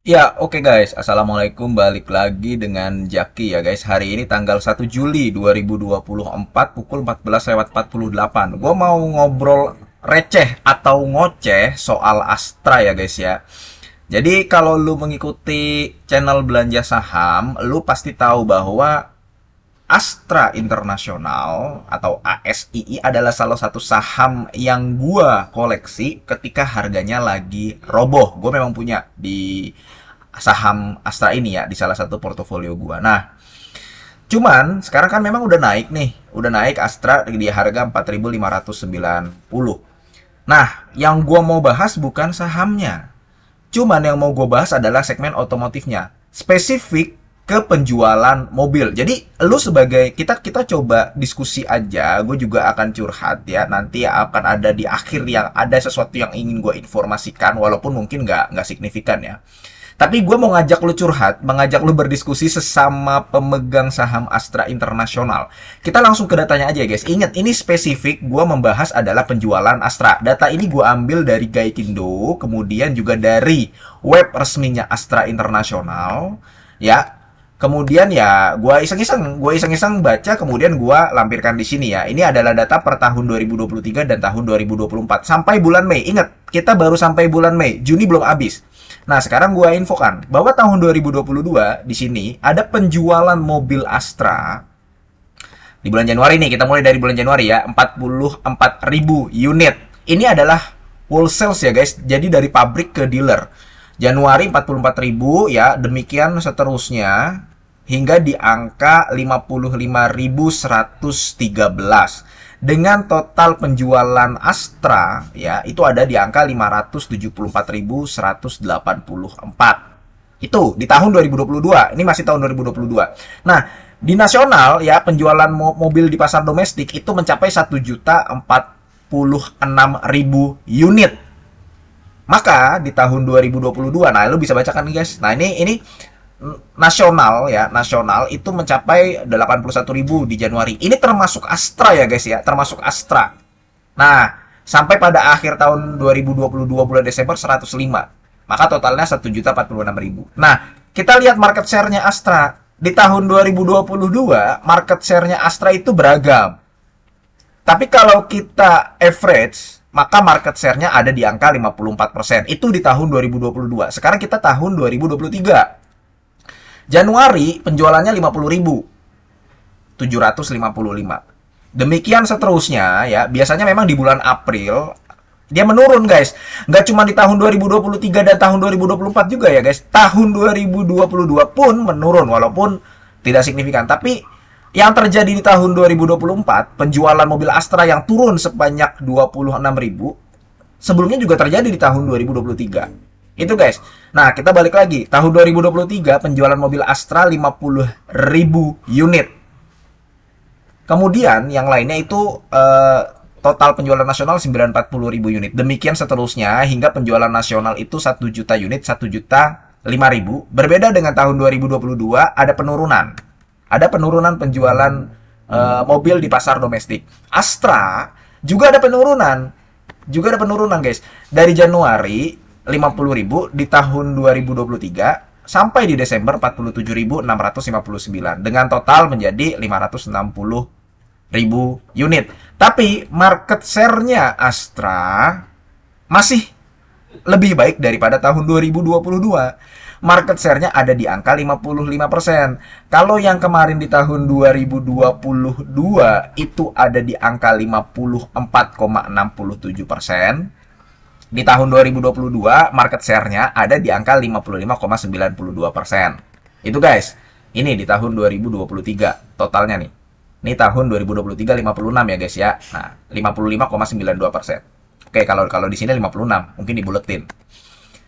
Ya, oke guys. Assalamualaikum. Balik lagi dengan Jaki ya guys. Hari ini tanggal 1 Juli 2024 pukul 14:48. Gue mau ngobrol receh atau ngoceh soal Astra ya guys ya. Jadi kalau lu mengikuti channel belanja saham, lu pasti tahu bahwa Astra International atau ASII adalah salah satu saham yang gua koleksi ketika harganya lagi roboh. Gue memang punya di saham Astra ini ya, di salah satu portofolio gua. Nah, cuman sekarang kan memang udah naik nih. Udah naik Astra di harga 4.590. Nah, yang gua mau bahas bukan sahamnya. Cuman yang mau gue bahas adalah segmen otomotifnya. Spesifik ke penjualan mobil. Jadi lu sebagai kita kita coba diskusi aja. Gue juga akan curhat ya. Nanti akan ada di akhir yang ada sesuatu yang ingin gue informasikan, walaupun mungkin nggak signifikan ya. Tapi gue mau ngajak lu curhat, mengajak lu berdiskusi sesama pemegang saham Astra Internasional. Kita langsung ke datanya aja guys. Ingat, ini spesifik gue membahas adalah penjualan Astra. Data ini gue ambil dari Gaikindo, kemudian juga dari web resminya Astra Internasional. Ya, kemudian ya gue iseng-iseng baca, kemudian gue lampirkan di sini ya. Ini adalah data per tahun 2023 dan tahun 2024 sampai bulan Mei. Ingat, kita baru sampai bulan Mei, Juni belum habis. Nah, sekarang gue infokan bahwa tahun 2022 di sini ada penjualan mobil Astra di bulan Januari nih. Kita mulai dari bulan Januari ya, 44.000 unit. Ini adalah wholesale ya guys. Jadi dari pabrik ke dealer. Januari 44.000 ya, demikian seterusnya hingga di angka 55.113 dengan total penjualan Astra ya itu ada di angka 574.184. Itu di tahun 2022. Ini masih tahun 2022. Nah, di nasional ya penjualan mobil di pasar domestik itu mencapai 1.046.000 unit. Maka di tahun 2022, nah lu bisa bacakan nih guys. Nah, ini nasional ya, nasional itu mencapai 81.000 di Januari. Ini termasuk Astra ya guys ya, termasuk Astra. Nah, sampai pada akhir tahun 2022 bulan Desember 105. Maka totalnya 1.046.000. Nah, kita lihat market share-nya Astra. Di tahun 2022, market share-nya Astra itu beragam. Tapi kalau kita average, maka market share-nya ada di angka 54%. Itu di tahun 2022. Sekarang kita tahun 2023. Januari penjualannya 50.755. Demikian seterusnya ya. Biasanya memang di bulan April dia menurun guys. Nggak cuma di tahun 2023 dan tahun 2024 juga ya guys. Tahun 2022 pun menurun walaupun tidak signifikan. Tapi yang terjadi di tahun 2024, penjualan mobil Astra yang turun sebanyak 26.000, sebelumnya juga terjadi di tahun 2023. Itu guys. Nah, kita balik lagi. Tahun 2023 penjualan mobil Astra 50.000 unit. Kemudian yang lainnya itu total penjualan nasional 940.000 unit. Demikian seterusnya hingga penjualan nasional itu 1 juta unit, 1.005.000. Berbeda dengan tahun 2022 ada penurunan. Ada penurunan penjualan mobil di pasar domestik. Astra juga ada penurunan. Juga ada penurunan guys. Dari Januari 50.000 di tahun 2023 sampai di Desember 47.659 dengan total menjadi 560.000 unit. Tapi market share-nya Astra masih lebih baik daripada tahun 2022. Market share-nya ada di angka 55%. Kalau yang kemarin di tahun 2022 itu ada di angka 54,67%. Di tahun 2022 market share-nya ada di angka 55,92%. Itu guys. Ini di tahun 2023 totalnya nih. Ini tahun 2023 56 ya guys ya. Nah, 55,92%. Oke, kalau di sini 56, mungkin dibuletin.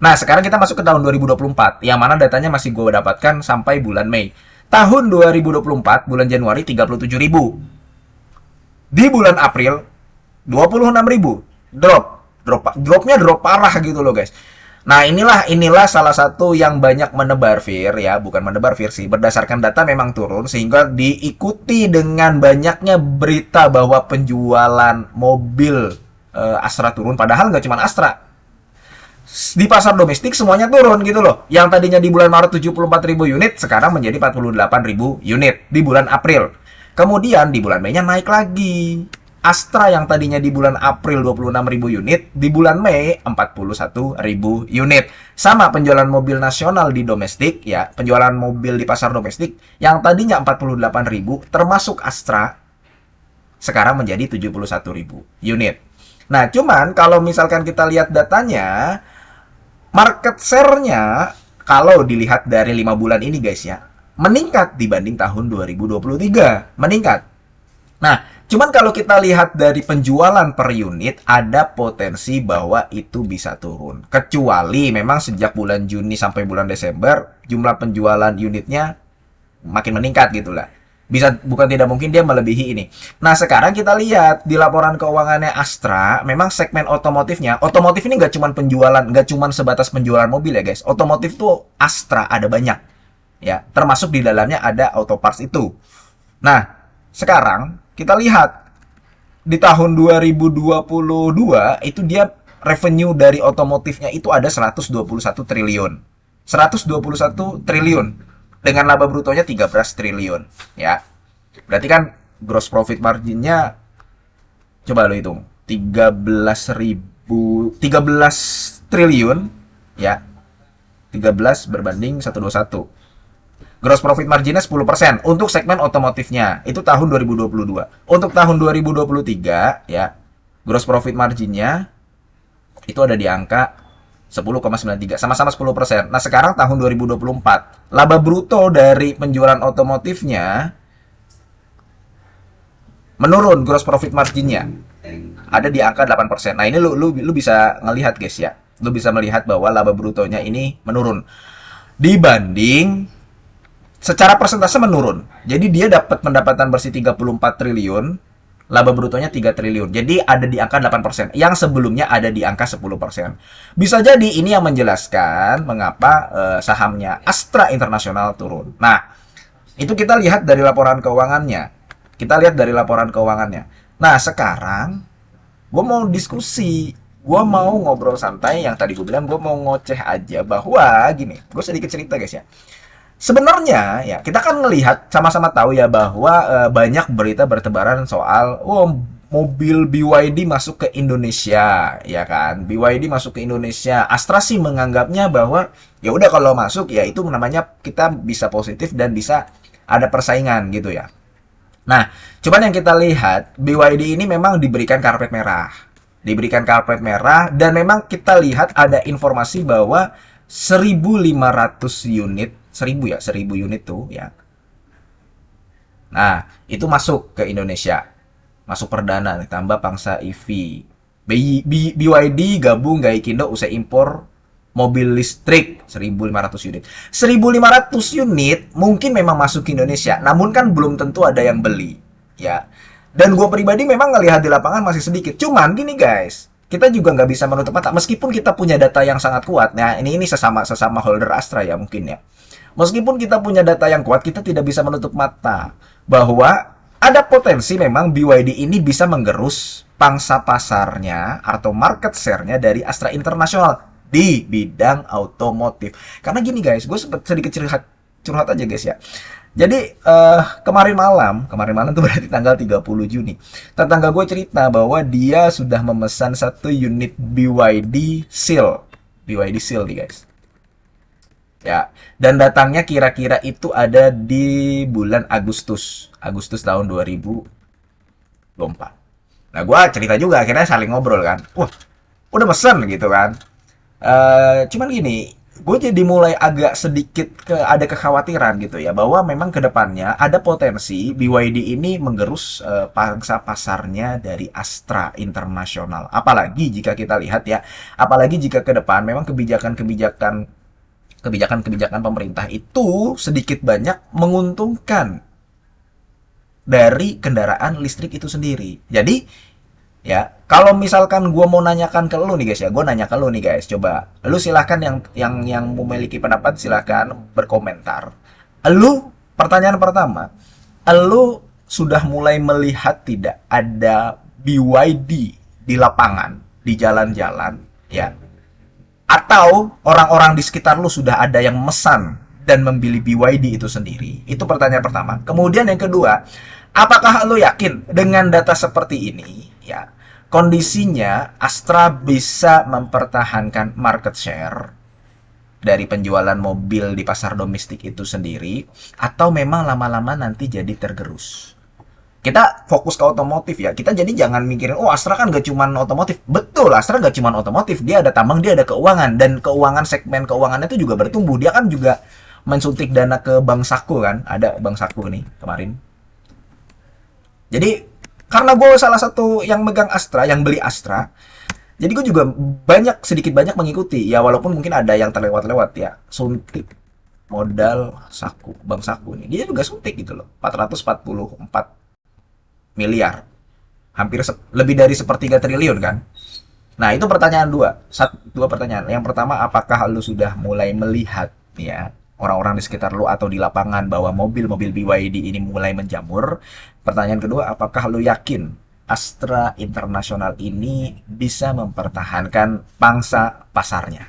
Nah, sekarang kita masuk ke tahun 2024, yang mana datanya masih gue dapatkan sampai bulan Mei. Tahun 2024, bulan Januari 37.000. Di bulan April 26.000. Dropnya drop parah gitu loh guys. Nah, inilah salah satu yang banyak menebar fear ya, bukan menebar fear sih. Berdasarkan data memang turun sehingga diikuti dengan banyaknya berita bahwa penjualan mobil Astra turun. Padahal nggak cuma Astra. di pasar domestik semuanya turun gitu loh. Yang tadinya di bulan Maret 74.000 unit sekarang menjadi 48.000 unit di bulan April. Kemudian di bulan Mei-nya naik lagi. Astra yang tadinya di bulan April 26.000 unit, di bulan Mei 41.000 unit. Sama penjualan mobil nasional di domestik ya, penjualan mobil di pasar domestik yang tadinya 48.000 termasuk Astra sekarang menjadi 71.000 unit. Nah, cuman kalau misalkan kita lihat datanya, market share-nya kalau dilihat dari 5 bulan ini guys ya, meningkat dibanding tahun 2023. Meningkat. Nah, cuman kalau kita lihat dari penjualan per unit, ada potensi bahwa itu bisa turun. Kecuali memang sejak bulan Juni sampai bulan Desember, jumlah penjualan unitnya makin meningkat gitu lah. Bisa, bukan tidak mungkin dia melebihi ini. Nah, sekarang kita lihat di laporan keuangannya Astra, memang segmen otomotifnya, otomotif ini nggak cuma penjualan, nggak cuma sebatas penjualan mobil ya guys. Otomotif tuh Astra ada banyak, ya. Termasuk di dalamnya ada auto parts itu. Nah, sekarang kita lihat di tahun 2022 itu dia revenue dari otomotifnya itu ada 121 triliun. 121 triliun dengan laba brutonya 13 triliun, ya. Berarti kan gross profit marginnya coba lo hitung. 13 triliun, ya. 13 berbanding 121. Gross profit marginnya 10% untuk segmen otomotifnya. Itu tahun 2022. Untuk tahun 2023 ya, gross profit marginnya itu ada di angka 10,93, sama-sama 10%. Nah, sekarang tahun 2024, laba bruto dari penjualan otomotifnya menurun, gross profit marginnya ada di angka 8%. Nah, ini lu bisa ngelihat guys ya. Lu bisa melihat bahwa laba brutonya ini menurun dibanding secara persentase menurun. Jadi dia dapat pendapatan bersih 34 triliun, laba brutonya 3 triliun. Jadi ada di angka 8%, yang sebelumnya ada di angka 10%. Bisa jadi ini yang menjelaskan mengapa sahamnya Astra International turun. Nah, itu kita lihat dari laporan keuangannya. Nah, sekarang gue mau diskusi. Gue mau ngobrol santai, yang tadi gue bilang gue mau ngoceh aja bahwa gini, gue sedikit cerita guys ya. Sebenarnya ya kita kan melihat sama-sama tahu ya bahwa banyak berita bertebaran soal mobil BYD masuk ke Indonesia, ya kan? BYD masuk ke Indonesia. Astra sih menganggapnya bahwa ya udah kalau masuk ya itu namanya kita bisa positif dan bisa ada persaingan gitu ya. Nah, cuman yang kita lihat BYD ini memang diberikan karpet merah. Diberikan karpet merah dan memang kita lihat ada informasi bahwa 1.500 unit 1000 unit tuh ya. Nah, itu masuk ke Indonesia. Masuk perdana tambah pangsa EV. BYD gabung Gaikindo usai impor mobil listrik 1.500 unit. 1.500 unit mungkin memang masuk ke Indonesia, namun kan belum tentu ada yang beli, ya. Dan gue pribadi memang ngelihat di lapangan masih sedikit. Cuman gini guys, kita juga nggak bisa menutup mata meskipun kita punya data yang sangat kuat. Nah, ini sesama holder Astra ya mungkin ya. Meskipun kita punya data yang kuat, kita tidak bisa menutup mata bahwa ada potensi memang BYD ini bisa menggerus pangsa pasarnya atau market share-nya dari Astra International di bidang otomotif. Karena gini guys, gue sedikit curhat aja guys ya. Jadi kemarin malam tuh berarti tanggal 30 Juni. Tetangga gue cerita bahwa dia sudah memesan 1 unit BYD Seal. BYD Seal nih guys. Ya, dan datangnya kira-kira itu ada di bulan Agustus tahun 2024. Nah, gue cerita juga, akhirnya saling ngobrol kan. Wah, udah mesen gitu kan. Cuman gini, gue jadi mulai agak sedikit ada kekhawatiran gitu ya, bahwa memang kedepannya ada potensi BYD ini menggerus pangsa pasarnya dari Astra International. Apalagi jika kita lihat ya, apalagi jika ke depan memang kebijakan pemerintah itu sedikit banyak menguntungkan dari kendaraan listrik itu sendiri. Jadi ya, kalau misalkan gue mau nanyakan ke lu nih guys ya, gue nanya ke lu nih guys, coba lu silahkan yang memiliki pendapat silahkan berkomentar. Lu, pertanyaan pertama, lu sudah mulai melihat tidak ada BYD di lapangan, di jalan-jalan ya, Atau orang-orang di sekitar lu sudah ada yang mesan dan membeli BYD itu sendiri? Itu pertanyaan pertama. Kemudian yang kedua, apakah lu yakin dengan data seperti ini, ya, kondisinya Astra bisa mempertahankan market share dari penjualan mobil di pasar domestik itu sendiri, atau memang lama-lama nanti jadi tergerus? Kita fokus ke otomotif ya. Kita jadi jangan mikirin, oh Astra kan gak cuman otomotif. Betul, Astra gak cuman otomotif. Dia ada tambang, dia ada keuangan. Dan keuangan, segmen keuangannya itu juga bertumbuh. Dia kan juga mensuntik dana ke Bank Saku kan. Ada Bank Saku nih kemarin. Jadi, karena gue salah satu yang megang Astra, yang beli Astra, jadi gue juga sedikit banyak mengikuti. Ya walaupun mungkin ada yang terlewat-lewat ya. Suntik modal Saku, Bank Saku nih. Dia juga suntik gitu loh. 444 miliar, hampir lebih dari sepertiga triliun kan. Nah itu pertanyaan dua pertanyaan. Yang pertama, apakah lu sudah mulai melihat ya orang-orang di sekitar lu atau di lapangan bahwa mobil-mobil BYD ini mulai menjamur? Pertanyaan kedua, apakah lu yakin Astra Internasional ini bisa mempertahankan pangsa pasarnya?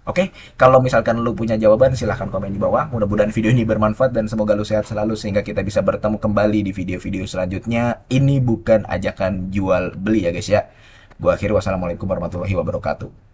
Oke, kalau misalkan lu punya jawaban silahkan komen di bawah. Mudah-mudahan video ini bermanfaat dan semoga lu sehat selalu sehingga kita bisa bertemu kembali di video-video selanjutnya. Ini bukan ajakan jual beli ya guys ya. Gua akhiri, wassalamualaikum warahmatullahi wabarakatuh.